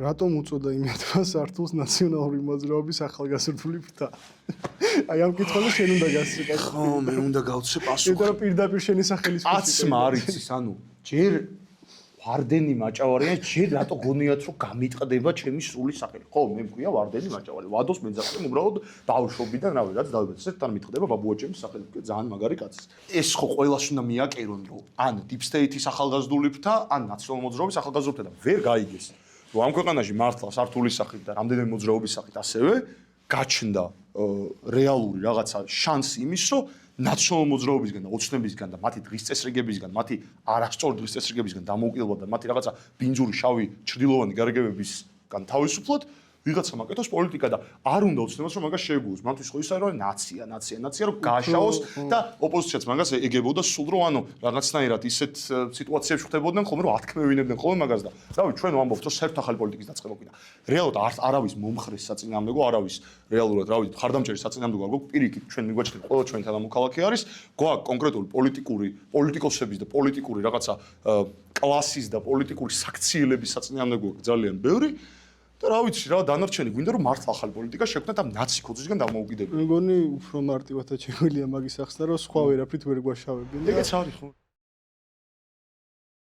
რატომ უწოდა იმ სართულს ნაციონალური მოძრაობის ახალგაზრდული ფრთა? აი ამ კითხვაზე შენ უნდა გასწრებ. ხო, მე უნდა გავცე პასუხი. იმიტომ რომ პირდაპირ შენი სახელის აცმა არიცის, ანუ ჯერ ვარდენი მაჭავარია, ჯერ რატო გონიათ რომ გამიტყდება ჩემი სრული სახელი. ხო, მე მქვია ვარდენი მაჭავარი. ვადოს მეძახდნენ უბრალოდ ბავშვობიდან, რავი, რაც დავიბეჭდ, ესეთთან მიტყდება ბაბუაჩემის სახელი. ძალიან მაგარი კაცი. ეს ხო ყველას უნდა მიაკერონ, რომ ან deep state-ის ახალგაზრდული ფრთა, ან ნაციონალური მოძრაობის ახალგაზრდული ფრთა და ვერ გაიგეს. რომ ამ ქვეყანაში მართლა სართულის სახით და რამდენიმე მოძრაობის სახით ასევე გაჩნდა რეალური რაღაცა შანსი იმის, რომ ნაციონალური მოძრაობისგან და ოცნებისგან და მათი დღის წესრიგებისგან, მათი არასწორი დღის წესრიგებისგან დამოუკიდებლად და მათი რაღაცა ბინძური შავი ჩრდილოვანი გარეგებებისგან თავისუფლად ვიღაცა მაკეთოს პოლიტიკა და არ უნდა ოცნებას რომ მაგას შეეგუოს. მათთვის ხო ის არის რომ ნაცია რომ გააშაოს და ოპოზიციაც მაგას ეგებოდა სულ რომ ანუ რაღაცნაირად ისეთ სიტუაციებში ხდებოდნენ ხოლმე რომ ათქმევინებდნენ ხოლმე მაგას და რავი ჩვენ ვამბობთ რომ საერთო ახალი პოლიტიკის დაწყება გვინდა. რეალურად არავის მომხრეს საწინააღმდეგო, არავის რეალურად რავი მხარდამჭერი საწინააღმდეგო არ გვაქვს, პირიქით ჩვენ მიგვაჩნდება ყველა ჩვენი თანამოქალაქე არის, გვაქვს კონკრეტული პოლიტიკოსების და პოლიტიკური რაღაცა კლასის და პოლიტიკური საქციელების საწინააღმდეგო ძალიან ბევრი. და რა ვიცი რა დანარჩენი გვინდა რომ მართლა ახალი პოლიტიკა შექმნათ ამ ნაცი ქუძისგან დამოუკიდებელი. მეგონი უფრო მარტივადაც შეგვიძლია მაგის ახსნა რომ სხვა ვერაფრით ვერ გვაშავებენ. ეგეც არის ხო?